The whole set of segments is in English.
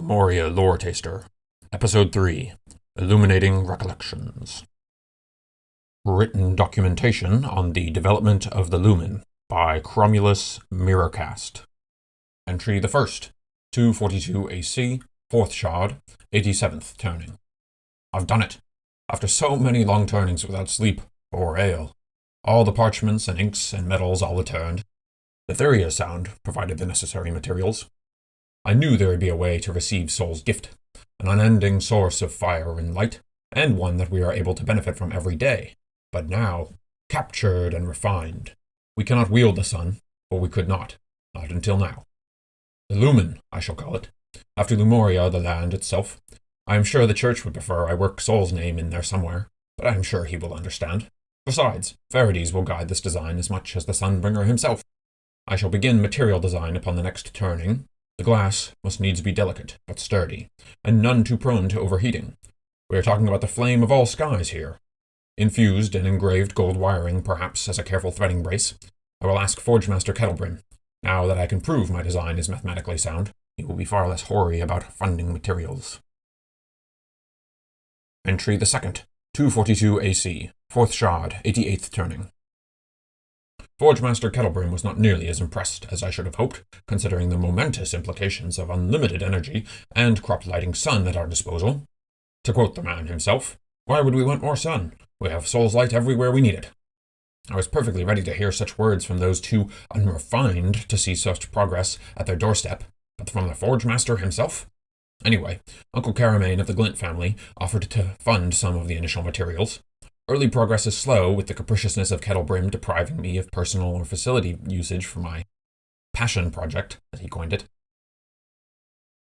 Lumoria Loretaster, Episode 3, Illuminating Recollections. Written documentation on the development of the Lumen by Cromulus Mirrorcast. Entry the first, 242 AC, 4th shard, 87th turning. I've done it. After so many long turnings without sleep or ale. All the parchments and inks and metals all returned. The Theria sound provided the necessary materials. I knew there would be a way to receive Soul's gift, an unending source of fire and light, and one that we are able to benefit from every day. But now, captured and refined, we cannot wield the sun, or we could not until now. The Lumen, I shall call it, after Lumoria, the land itself. I am sure the church would prefer I work Soul's name in there somewhere, but I am sure he will understand. Besides, Faraday will guide this design as much as the Sunbringer himself. I shall begin material design upon the next turning. The glass must needs be delicate, but sturdy, and none too prone to overheating. We are talking about the flame of all skies here. Infused and engraved gold wiring, perhaps, as a careful threading brace. I will ask Forgemaster Kettlebrim. Now that I can prove my design is mathematically sound, he will be far less hoary about funding materials. Entry the second, 242 AC, 4th shard, 88th turning. Forgemaster Kettlebrim was not nearly as impressed as I should have hoped, considering the momentous implications of unlimited energy and crop-lighting sun at our disposal. To quote the man himself, "Why would we want more sun? We have Soul's light everywhere we need it." I was perfectly ready to hear such words from those too unrefined to see such progress at their doorstep, but from the Forgemaster himself? Anyway, Uncle Caramane of the Glint family offered to fund some of the initial materials. Early progress is slow, with the capriciousness of Kettlebrim depriving me of personal or facility usage for my passion project, as he coined it.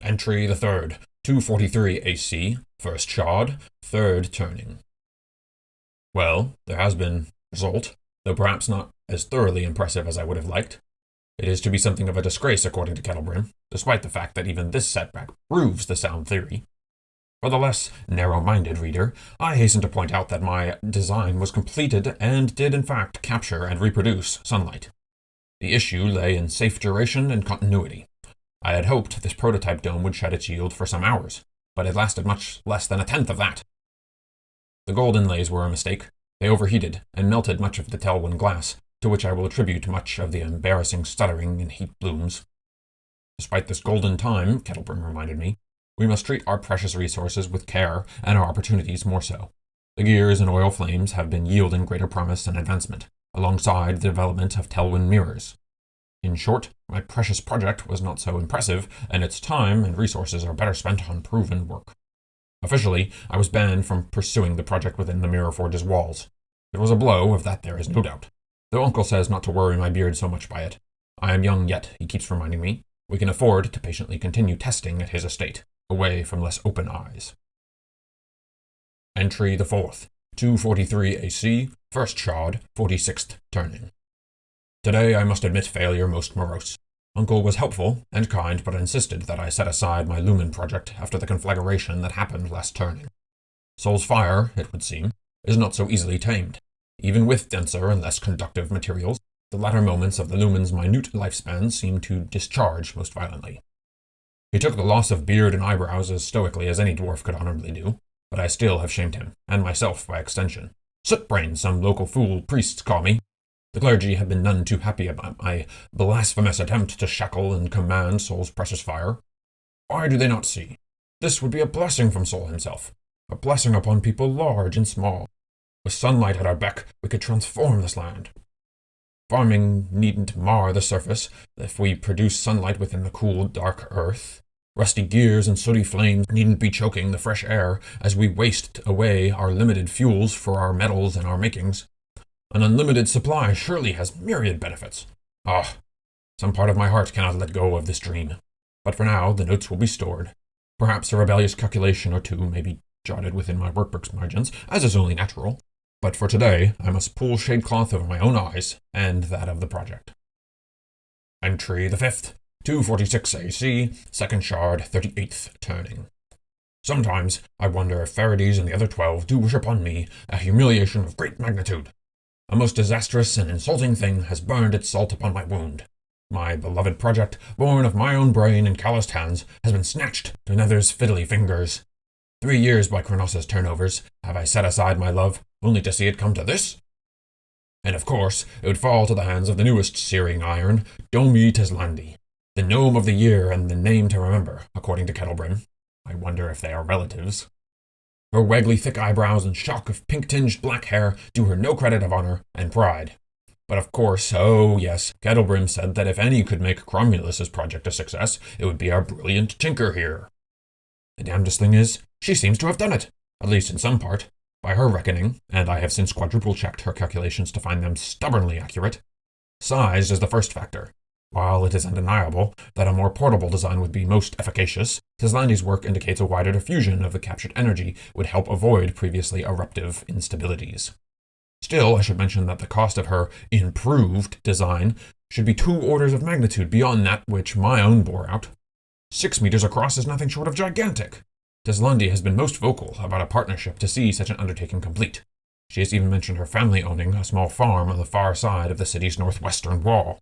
Entry the third, 243 AC, 1st shard, 3rd turning. Well, there has been result, though perhaps not as thoroughly impressive as I would have liked. It is to be something of a disgrace, according to Kettlebrim, despite the fact that even this setback proves the sound theory. For the less narrow-minded reader, I hasten to point out that my design was completed and did in fact capture and reproduce sunlight. The issue lay in safe duration and continuity. I had hoped this prototype dome would shed its yield for some hours, but it lasted much less than a tenth of that. The gold inlays were a mistake. They overheated and melted much of the Telwyn glass, to which I will attribute much of the embarrassing stuttering and heat blooms. Despite this golden time, Kettlebrim reminded me, we must treat our precious resources with care, and our opportunities more so. The gears and oil flames have been yielding greater promise and advancement, alongside the development of Telwyn mirrors. In short, my precious project was not so impressive, and its time and resources are better spent on proven work. Officially, I was banned from pursuing the project within the Mirror Forge's walls. It was a blow, of that there is no doubt. Though Uncle says not to worry my beard so much by it. I am young yet, he keeps reminding me. We can afford to patiently continue testing at his estate, away from less open eyes. Entry the fourth, 243 AC, 1st shard, 46th turning. Today I must admit failure most morose. Uncle was helpful and kind, but insisted that I set aside my Lumen project after the conflagration that happened last turning. Soul's fire, it would seem, is not so easily tamed. Even with denser and less conductive materials, the latter moments of the Lumen's minute lifespan seem to discharge most violently. He took the loss of beard and eyebrows as stoically as any dwarf could honorably do, but I still have shamed him, and myself by extension. Sootbrain, some local fool priests call me. The clergy have been none too happy about my blasphemous attempt to shackle and command Soul's precious fire. Why do they not see? This would be a blessing from Soul himself, a blessing upon people large and small. With sunlight at our beck, we could transform this land. Farming needn't mar the surface if we produce sunlight within the cool, dark earth. Rusty gears and sooty flames needn't be choking the fresh air as we waste away our limited fuels for our metals and our makings. An unlimited supply surely has myriad benefits. Some part of my heart cannot let go of this dream. But for now, the notes will be stored. Perhaps a rebellious calculation or two may be jotted within my workbook's margins, as is only natural. But for today, I must pull shadecloth over my own eyes, and that of the project. Entry the fifth, 246 AC, 2nd shard, 38th turning. Sometimes I wonder if Faraday's and the other 12 do wish upon me a humiliation of great magnitude. A most disastrous and insulting thing has burned its salt upon my wound. My beloved project, born of my own brain and calloused hands, has been snatched to another's fiddly fingers. 3 years by Kronos' turnovers have I set aside my love, only to see it come to this? And of course, it would fall to the hands of the newest searing iron, Domi Teslandi, the gnome of the year and the name to remember, according to Kettlebrim. I wonder if they are relatives. Her waggly thick eyebrows and shock of pink-tinged black hair do her no credit of honor and pride. But of course, oh yes, Kettlebrim said that if any could make Cromulus' project a success, it would be our brilliant tinker here. The damnedest thing is, she seems to have done it, at least in some part. By her reckoning, and I have since quadruple-checked her calculations to find them stubbornly accurate, size is the first factor. While it is undeniable that a more portable design would be most efficacious, Teslandi's work indicates a wider diffusion of the captured energy would help avoid previously eruptive instabilities. Still, I should mention that the cost of her improved design should be 2 orders of magnitude beyond that which my own bore out. 6 meters across is nothing short of gigantic. Teslandi has been most vocal about a partnership to see such an undertaking complete. She has even mentioned her family owning a small farm on the far side of the city's northwestern wall.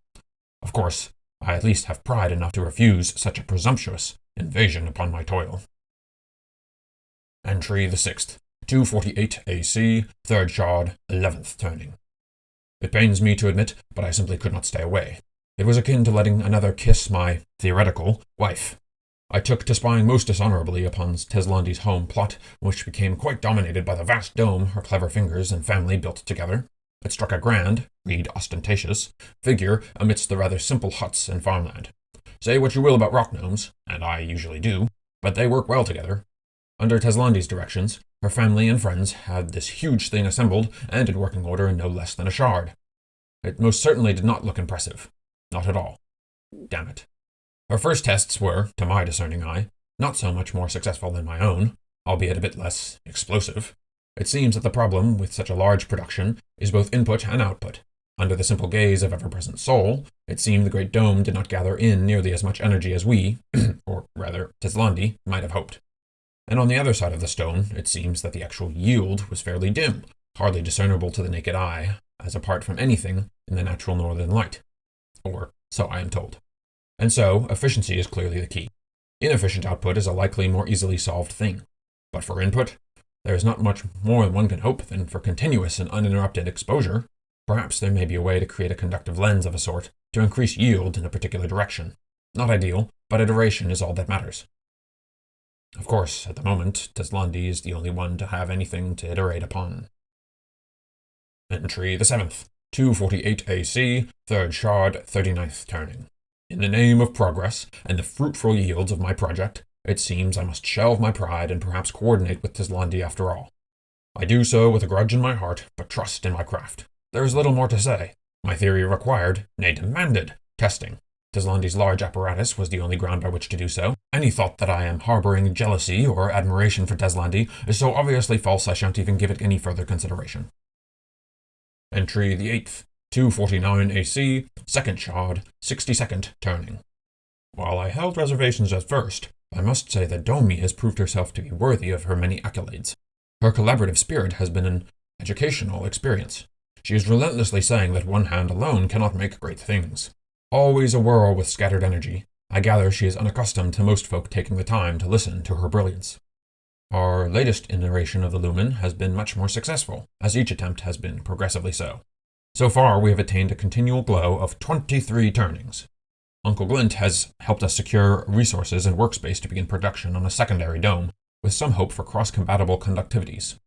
Of course, I at least have pride enough to refuse such a presumptuous invasion upon my toil. Entry the 6th, 248 AC, 3rd shard, 11th turning. It pains me to admit, but I simply could not stay away. It was akin to letting another kiss my theoretical wife. I took to spying most dishonorably upon Teslandi's home plot, which became quite dominated by the vast dome her clever fingers and family built together. It struck a grand, read ostentatious, figure amidst the rather simple huts and farmland. Say what you will about rock gnomes, and I usually do, but they work well together. Under Teslandi's directions, her family and friends had this huge thing assembled and in working order in no less than a shard. It most certainly did not look impressive. Not at all. Damn it. Her first tests were, to my discerning eye, not so much more successful than my own, albeit a bit less explosive. It seems that the problem with such a large production is both input and output. Under the simple gaze of ever-present Soul, it seemed the great dome did not gather in nearly as much energy as we, or rather Teslandi, might have hoped. And on the other side of the stone, it seems that the actual yield was fairly dim, hardly discernible to the naked eye, as apart from anything in the natural northern light. Or so I am told. And so, efficiency is clearly the key. Inefficient output is a likely more easily solved thing. But for input, there is not much more one can hope than for continuous and uninterrupted exposure. Perhaps there may be a way to create a conductive lens of a sort to increase yield in a particular direction. Not ideal, but iteration is all that matters. Of course, at the moment, Teslandi is the only one to have anything to iterate upon. Entry the 7th, 248 AC, 3rd shard, 39th turning. In the name of progress and the fruitful yields of my project, it seems I must shelve my pride and perhaps coordinate with Teslandi after all. I do so with a grudge in my heart, but trust in my craft. There is little more to say. My theory required, nay demanded, testing. Teslandi's large apparatus was the only ground by which to do so. Any thought that I am harboring jealousy or admiration for Teslandi is so obviously false I shan't even give it any further consideration. Entry the 8th, 249 AC, 2nd shard, 62nd turning. While I held reservations at first, I must say that Domi has proved herself to be worthy of her many accolades. Her collaborative spirit has been an educational experience. She is relentlessly saying that one hand alone cannot make great things. Always a whirl with scattered energy, I gather she is unaccustomed to most folk taking the time to listen to her brilliance. Our latest iteration of the Lumen has been much more successful, as each attempt has been progressively so. So far, we have attained a continual glow of 23 turnings. Uncle Glint has helped us secure resources and workspace to begin production on a secondary dome, with some hope for cross-compatible conductivities.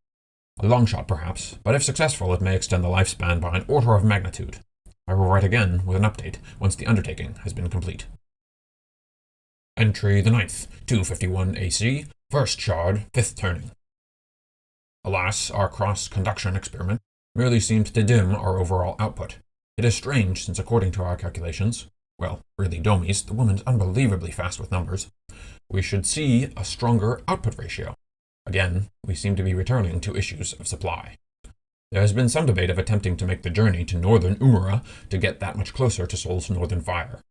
A long shot, perhaps, but if successful, it may extend the lifespan by an order of magnitude. I will write again with an update once the undertaking has been complete. Entry the 9th, 251 AC, 1st shard, 5th turning. Alas, our cross-conduction experiment merely seemed to dim our overall output. It is strange, since according to our calculations, well, really Domi's, the woman's unbelievably fast with numbers, we should see a stronger output ratio. Again, we seem to be returning to issues of supply. There has been some debate of attempting to make the journey to northern Umura to get that much closer to Sol's northern fire.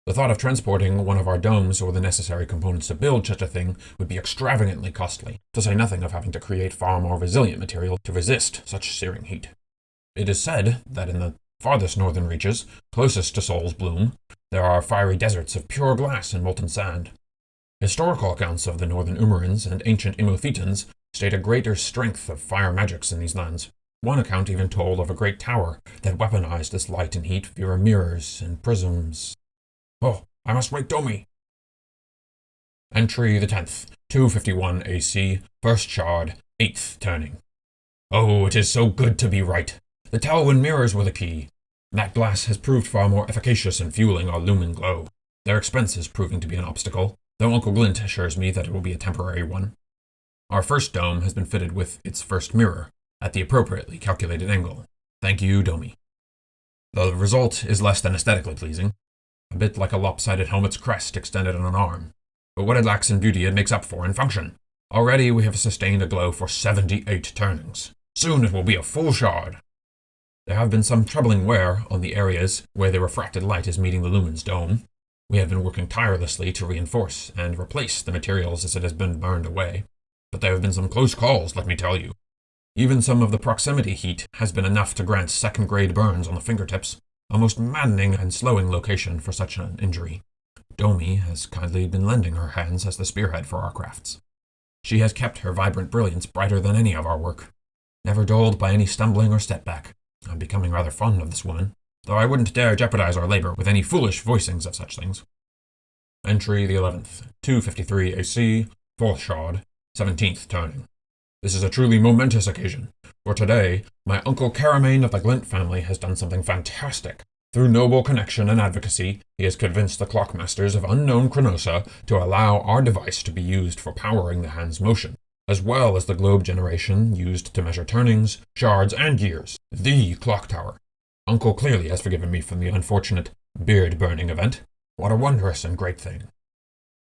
The thought of transporting one of our domes or the necessary components to build such a thing would be extravagantly costly, to say nothing of having to create far more resilient material to resist such searing heat. It is said that in the farthest northern reaches, closest to Sol's bloom, There are fiery deserts of pure glass and molten sand. Historical accounts of the northern Umarans and ancient Imothetans state a greater strength of fire magics in these lands. One account even told of a great tower that weaponized this light and heat via mirrors and prisms. Oh, I must wake Domi! Entry the 10th, 251 AC, 1st shard, 8th turning. Oh, it is so good to be right. The Talwyn mirrors were the key. That glass has proved far more efficacious in fueling our Lumen glow. Their expense is proving to be an obstacle, though Uncle Glint assures me that it will be a temporary one. Our first dome has been fitted with its first mirror, at the appropriately calculated angle. Thank you, Domi. The result is less than aesthetically pleasing, a bit like a lopsided helmet's crest extended on an arm. But what it lacks in beauty it makes up for in function. Already we have sustained a glow for 78 turnings. Soon it will be a full shard. There have been some troubling wear on the areas where the refracted light is meeting the lumen's dome. We have been working tirelessly to reinforce and replace the materials as it has been burned away. But there have been some close calls, let me tell you. Even some of the proximity heat has been enough to grant second-grade burns on the fingertips, a most maddening and slowing location for such an injury. Domi has kindly been lending her hands as the spearhead for our crafts. She has kept her vibrant brilliance brighter than any of our work, never dulled by any stumbling or step back. I'm becoming rather fond of this woman, though I wouldn't dare jeopardize our labor with any foolish voicings of such things. Entry the 11th, 253 AC, 4th shard, 17th turning. This is a truly momentous occasion, for today, my Uncle Caramane of the Glint family has done something fantastic. Through noble connection and advocacy, he has convinced the clockmasters of unknown Cronosa to allow our device to be used for powering the hand's motion, as well as the globe generation used to measure turnings, shards, and years. The clock tower. Uncle clearly has forgiven me from the unfortunate beard-burning event. What a wondrous and great thing.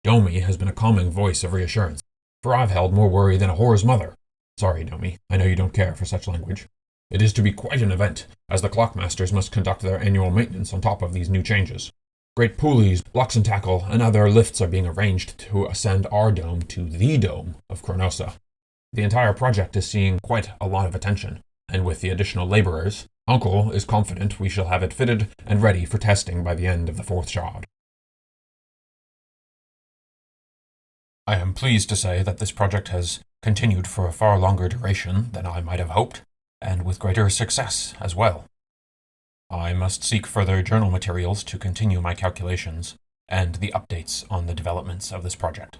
Domi has been a calming voice of reassurance, for I've held more worry than a whore's mother. Sorry, Domi, I know you don't care for such language. It is to be quite an event, as the clockmasters must conduct their annual maintenance on top of these new changes. Great pulleys, blocks and tackle, and other lifts are being arranged to ascend our dome to the dome of Cronosa. The entire project is seeing quite a lot of attention, and with the additional laborers, Uncle is confident we shall have it fitted and ready for testing by the end of the 4th shard. I am pleased to say that this project has continued for a far longer duration than I might have hoped, and with greater success as well. I must seek further journal materials to continue my calculations and the updates on the developments of this project.